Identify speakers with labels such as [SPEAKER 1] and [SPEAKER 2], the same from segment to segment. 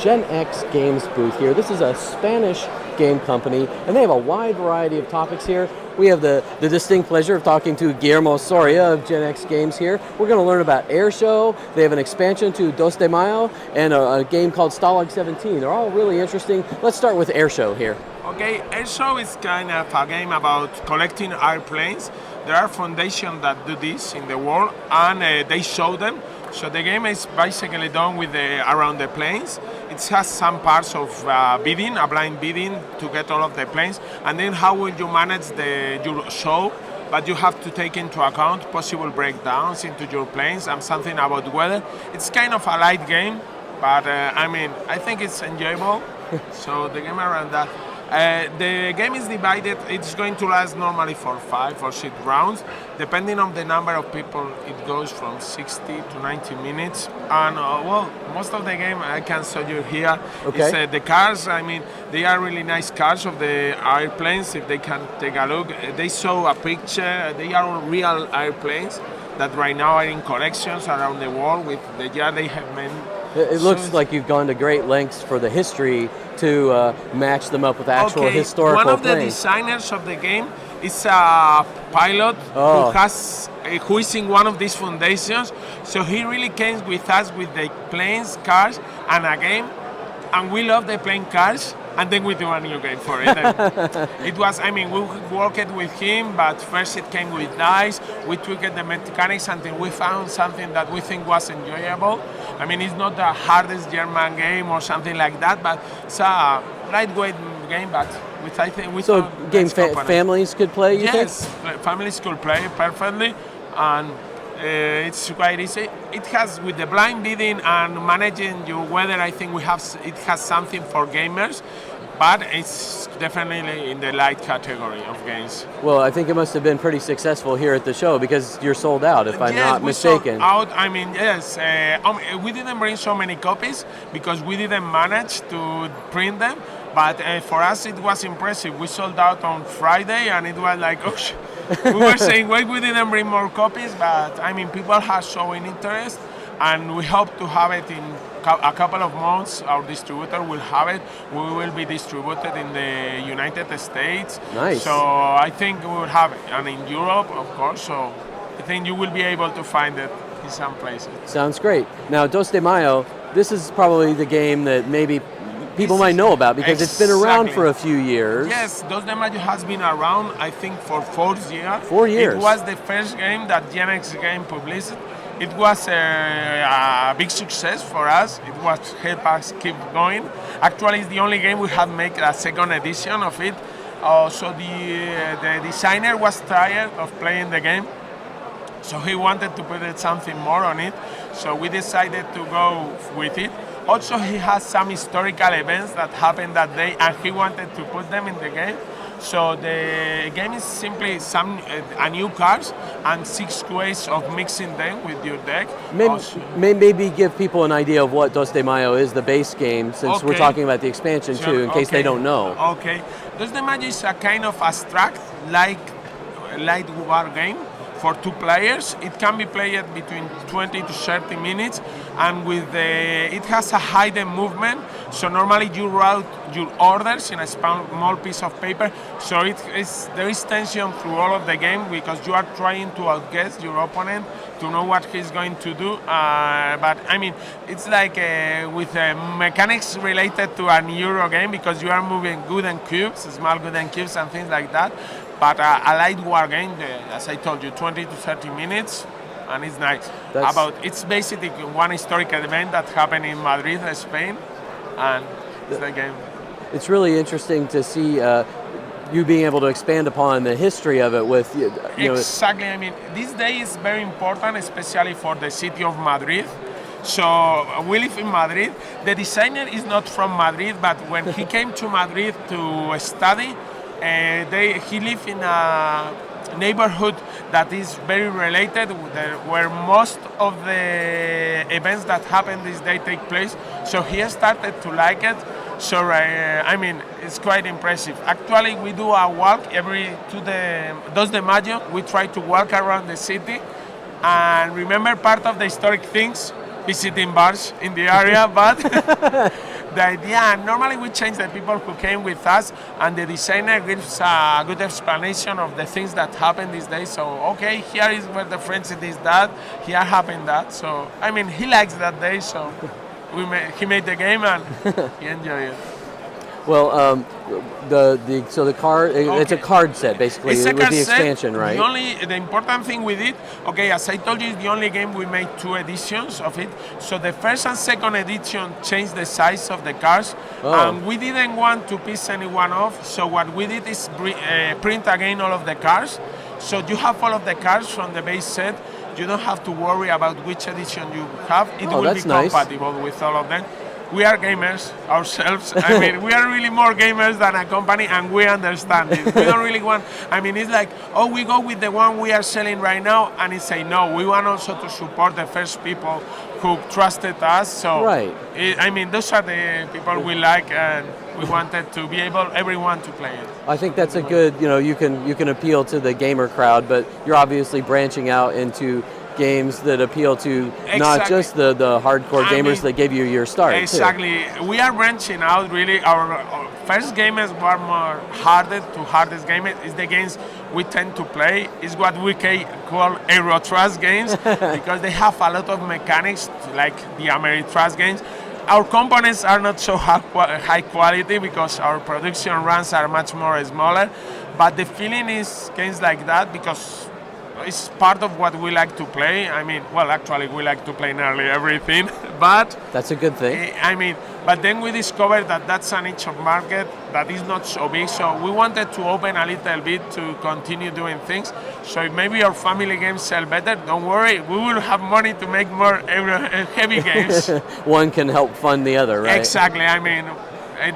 [SPEAKER 1] Gen X Games booth here. This is a Spanish game company, and they have a wide variety of topics here. We have the distinct pleasure of talking to Guillermo Soria of Gen X Games here. We're going to learn about Airshow. They have an expansion to 2 de Mayo and a game called Stalag 17. They're all really interesting. Let's start with Airshow here.
[SPEAKER 2] Okay, Airshow is kind of a game about collecting airplanes. There are foundations that do this in the world, and they show them. So the game is basically done with around the planes. It has some parts of bidding, a blind bidding to get all of the planes, and then how will you manage your show? But you have to take into account possible breakdowns into your planes and something about weather. It's kind of a light game, but I think it's enjoyable. So the game around that. The game is divided. It's going to last normally for 5 or 6 rounds. Depending on the number of people, it goes from 60 to 90 minutes. And most of the game I can show you here.
[SPEAKER 1] Okay.
[SPEAKER 2] It's, the cars, they are really nice cars of the airplanes. If they can take a look, they show a picture. They are real airplanes that right now are in collections around the world with the year they have made.
[SPEAKER 1] It looks like you've gone to great lengths for the history to match them up with actual historical planes.
[SPEAKER 2] One of the designers of the game is a pilot who is in one of these foundations. So he really came with us with the planes, cars, and a game. And we love the plane cars. And then we do a new game for it. It was, we worked with him, but first it came with dice. We tweaked the mechanics until we found something that we think was enjoyable. It's not the hardest German game or something like that, but it's a lightweight game, but
[SPEAKER 1] families could play, you think?
[SPEAKER 2] Yes, families could play perfectly, and it's quite easy. It has, with the blind bidding and managing your weather, I think it has something for gamers, but it's definitely in the light category of games.
[SPEAKER 1] Well, I think it must have been pretty successful here at the show because you're sold out, if I'm not mistaken.
[SPEAKER 2] Sold out. Yes. We didn't bring so many copies because we didn't manage to print them, but for us it was impressive. We sold out on Friday, and it was like, we were saying, why we didn't bring more copies, but people are showing interest, and we hope to have it in a couple of months. Our distributor will have it. We will be distributed in the United States.
[SPEAKER 1] Nice.
[SPEAKER 2] So I think we will have it, and in Europe, of course. So I think you will be able to find it in some places.
[SPEAKER 1] Sounds great. Now, 2 de Mayo, this is probably the game that maybe people might know about because it's been around for a few years.
[SPEAKER 2] Yes, 2 de Mayo has been around, I think, for 4 years.
[SPEAKER 1] 4 years.
[SPEAKER 2] It was the first game that Gen X Game published. It was a big success for us. It was help us keep going. Actually, it's the only game we have made a second edition of it. So the designer was tired of playing the game, so he wanted to put something more on it. So we decided to go with it. Also, he has some historical events that happened that day, and he wanted to put them in the game. So the game is simply a new cards and 6 ways of mixing them with your deck.
[SPEAKER 1] Maybe give people an idea of what 2 de Mayo is, the base game, since we're talking about the expansion too, in case they don't know.
[SPEAKER 2] Okay. 2 de Mayo is a kind of abstract, light war game for 2 players. It can be played between 20 to 30 minutes, and it has a hidden movement. So normally you write your orders in a small piece of paper. So there is tension through all of the game because you are trying to outguess your opponent to know what he's going to do. But it's like with mechanics related to an Euro game because you are moving wooden cubes, small wooden cubes and things like that. But a light war game, as I told you, 20 to 30 minutes, and it's nice. It's basically one historical event that happened in Madrid, Spain, and it's the game.
[SPEAKER 1] It's really interesting to see you being able to expand upon the history of it with
[SPEAKER 2] Exactly. This day is very important, especially for the city of Madrid. So we live in Madrid. The designer is not from Madrid, but when he came to Madrid to study, he lived in a neighborhood that is very related, where most of the events that happen this day take place. So he started to like it. So it's quite impressive. Actually, we do a walk every 2 de Mayo. We try to walk around the city and remember part of the historic things, visiting bars in the area, but the idea, normally we change the people who came with us, and the designer gives a good explanation of the things that happen these days. So, okay, here is where the friendship is that, here happened that. So, I mean, he likes that day, so he made the game and he enjoyed it.
[SPEAKER 1] Well, so the card, it's a card set basically
[SPEAKER 2] It's a
[SPEAKER 1] with
[SPEAKER 2] card
[SPEAKER 1] the
[SPEAKER 2] set.
[SPEAKER 1] expansion, right?
[SPEAKER 2] The important thing with it, okay, as I told you, it's the only game we made 2 editions of it. So the first and second edition changed the size of the cards, and we didn't want to piss anyone off. So what we did is print again all of the cards. So you have all of the cards from the base set. You don't have to worry about which edition you have. It will be compatible with all of them. We are gamers ourselves. I mean, we are really more gamers than a company, and we understand it. We don't really want, I mean, it's like, oh, we go with the one we are selling right now, and it's say, no, we want also to support the first people who trusted us. So, I mean, those are the people we like, and we wanted to be able, everyone to play it.
[SPEAKER 1] I think that's a good, you can appeal to the gamer crowd, but you're obviously branching out into games that appeal to not just the hardcore gamers that gave you your start.
[SPEAKER 2] Exactly. We are branching out really. Our first gamers were more hardest game is the games we tend to play. Is what we call Euro Trust games because they have a lot of mechanics like the Ameritrust games. Our components are not so high quality because our production runs are much more smaller, but the feeling is games like that because it's part of what we like to play. I mean, well, actually, we like to play nearly everything, but
[SPEAKER 1] that's a good thing.
[SPEAKER 2] I mean, but then we discovered that that's a niche of market that is not so big. So we wanted to open a little bit to continue doing things. So if maybe our family games sell better, don't worry, we will have money to make more heavy games.
[SPEAKER 1] One can help fund the other, right?
[SPEAKER 2] Exactly. I mean,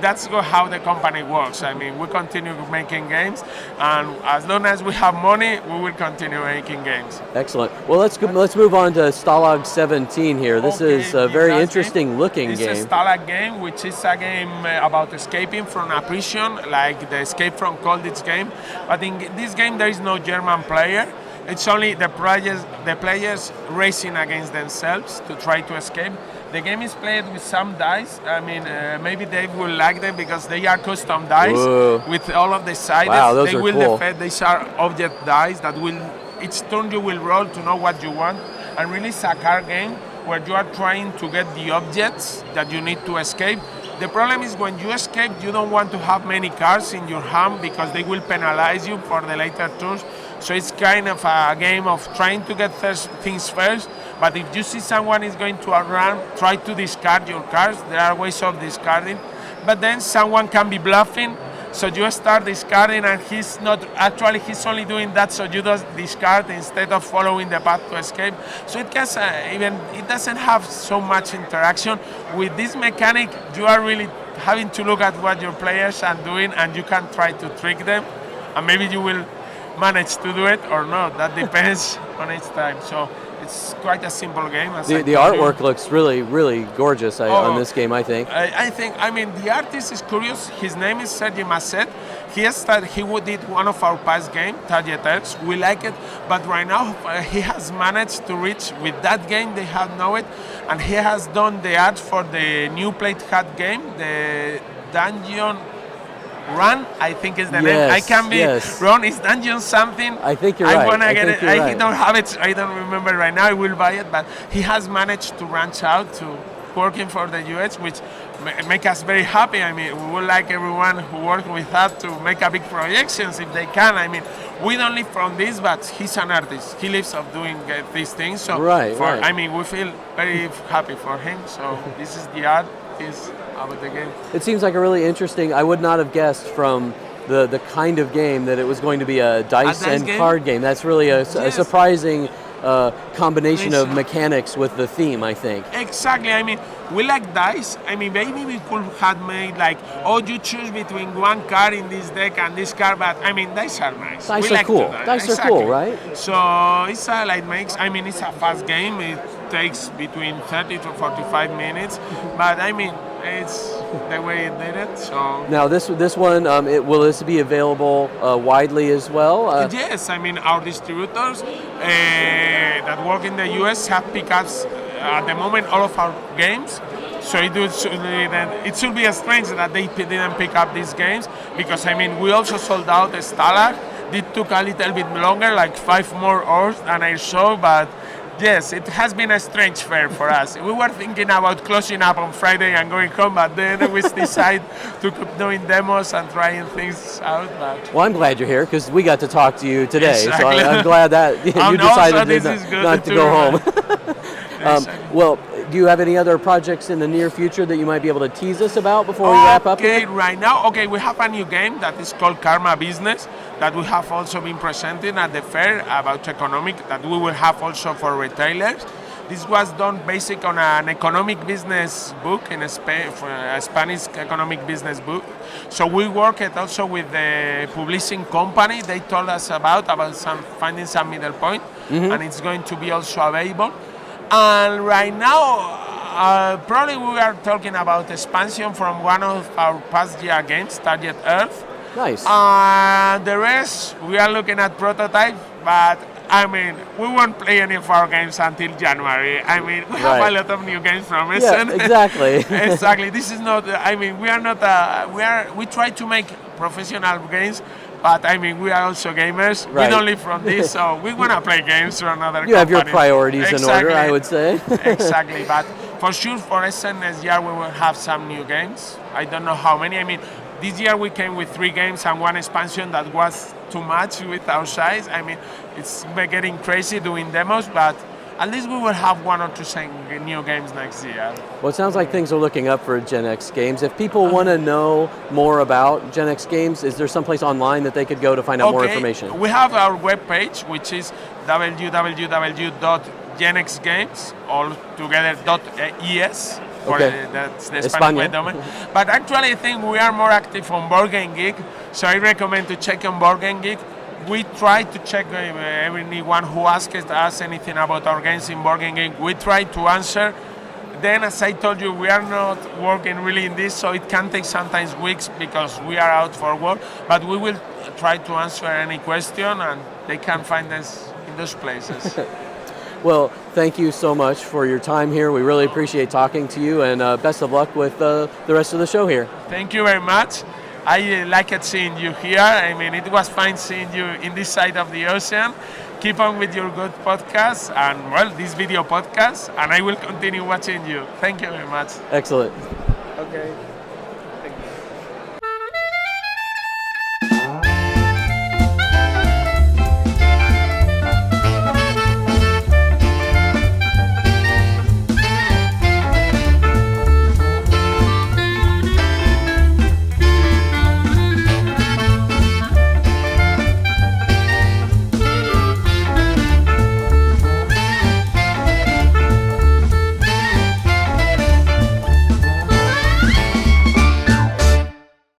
[SPEAKER 2] that's how the company works. I mean, we continue making games, and as long as we have money, we will continue making games.
[SPEAKER 1] Excellent. Well, let's move on to Stalag 17 here. This is a very interesting looking game.
[SPEAKER 2] It's a Stalag game, which is a game about escaping from a prison, like the Escape from Colditz game. But in this game, there is no German player. It's only the players racing against themselves to try to escape. The game is played with some dice. I mean, maybe Dave will like them because they are custom dice with all of the sides.
[SPEAKER 1] Wow, those are cool.
[SPEAKER 2] These are object dice that will, each turn you will roll to know what you want. And really it's a card game where you are trying to get the objects that you need to escape. The problem is when you escape, you don't want to have many cards in your hand because they will penalize you for the later turns. So it's kind of a game of trying to get things first. But if you see someone is going to outrun, try to discard your cards. There are ways of discarding. But then someone can be bluffing. So you start discarding and he's only doing that so you just discard instead of following the path to escape. So it can it doesn't have so much interaction. With this mechanic, you are really having to look at what your players are doing and you can try to trick them. And maybe you will manage to do it or not. That depends on each time. So it's quite a simple game.
[SPEAKER 1] The artwork looks really, really gorgeous on this game, I think.
[SPEAKER 2] I mean, the artist is curious. His name is Sergi Masset. He did one of our past games, Target X. We like it, but right now he has managed to reach with that game. They have know it, and he has done the art for the new Plate Hat game, the Dungeon Run, I think is the name. I can be wrong. It's Dungeon something.
[SPEAKER 1] I think you're right.
[SPEAKER 2] I want to get it. I don't have it. I don't remember right now. I will buy it. But he has managed to branch out to working for the US, which make us very happy. I mean, we would like everyone who works with us to make a big projections if they can. I mean, we don't live from this, but he's an artist. He lives of doing these things. So I mean, we feel very happy for him. So this is the art. Is about the game.
[SPEAKER 1] It seems like a really interesting. I would not have guessed from the kind of game that it was going to be a dice and card game. That's really a surprising combination of mechanics with the theme, I think.
[SPEAKER 2] Exactly. I mean, we like dice. I mean, maybe we could have made like, you choose between one card in this deck and this card, but I mean, dice are nice.
[SPEAKER 1] Dice are cool. Dice are cool, right?
[SPEAKER 2] So it's it's a fast game. It takes between 30 to 45 minutes, but I mean, it's the way it did it. So
[SPEAKER 1] now this one, will this be available widely as well?
[SPEAKER 2] Yes, I mean our distributors that work in the US have picked up at the moment all of our games. So it should be strange that they didn't pick up these games, because I mean we also sold out the Stalag. It took a little bit longer, like 5 more hours than I saw, but yes, it has been a strange fair for us. We were thinking about closing up on Friday and going home, but then we decided to keep doing demos and trying things out. But
[SPEAKER 1] Well, I'm glad you're here because we got to talk to you today.
[SPEAKER 2] Exactly.
[SPEAKER 1] So I'm glad that you
[SPEAKER 2] And
[SPEAKER 1] decided
[SPEAKER 2] also this is
[SPEAKER 1] not,
[SPEAKER 2] good
[SPEAKER 1] not to
[SPEAKER 2] too,
[SPEAKER 1] go
[SPEAKER 2] right?
[SPEAKER 1] home.
[SPEAKER 2] Exactly.
[SPEAKER 1] Well, do you have any other projects in the near future that you might be able to tease us about before we wrap up
[SPEAKER 2] Okay,
[SPEAKER 1] here?
[SPEAKER 2] right now, we have a new game that is called Karma Business that we have also been presenting at the fair about economic, that we will have also for retailers. This was done basic on an economic business book in for a Spanish economic business book. So we worked also with the publishing company. They told us about finding some middle point, and it's going to be also available. And right now, probably we are talking about expansion from one of our past year games, Target Earth.
[SPEAKER 1] Nice.
[SPEAKER 2] The rest, we are looking at prototype, but I mean, we won't play any of our games until January. I mean, we have
[SPEAKER 1] Right.
[SPEAKER 2] a lot of new games from Essen.
[SPEAKER 1] Yeah, exactly.
[SPEAKER 2] Exactly. This is not. I mean, we are not. We try to make professional games, but I mean, we are also gamers.
[SPEAKER 1] Right.
[SPEAKER 2] We don't live from this, so we wanna play games for another.
[SPEAKER 1] You have your
[SPEAKER 2] company.
[SPEAKER 1] priorities in order,
[SPEAKER 2] Exactly.
[SPEAKER 1] I would say.
[SPEAKER 2] Exactly, but for sure for Essen next year we will have some new games. I don't know how many. I mean, this year we came with 3 games and 1 expansion that was too much with our size. I mean, it's getting crazy doing demos, but at least we will have 1 or 2 new games next year.
[SPEAKER 1] Well, it sounds like things are looking up for Gen X Games. If people want to know more about Gen X Games, is there someplace online that they could go to find out more information?
[SPEAKER 2] We have our webpage, which is www.genxgames, altogether.es.
[SPEAKER 1] Okay.
[SPEAKER 2] That's the Spanish web domain. But actually, I think we are more active on Board Game Geek, so I recommend to check on Board Game Geek. We try to check anyone who asks us anything about our games in Board Game Geek. We try to answer. Then, as I told you, we are not working really in this, so it can take sometimes weeks because we are out for work. But we will try to answer any question, and they can find us in those places.
[SPEAKER 1] Well, thank you so much for your time here. We really appreciate talking to you, and best of luck with the rest of the show here.
[SPEAKER 2] Thank you very much. I liked seeing you here. I mean, it was fine seeing you in this side of the ocean. Keep on with your good podcast and, well, this video podcast, and I will continue watching you. Thank you very much.
[SPEAKER 1] Excellent.
[SPEAKER 2] Okay.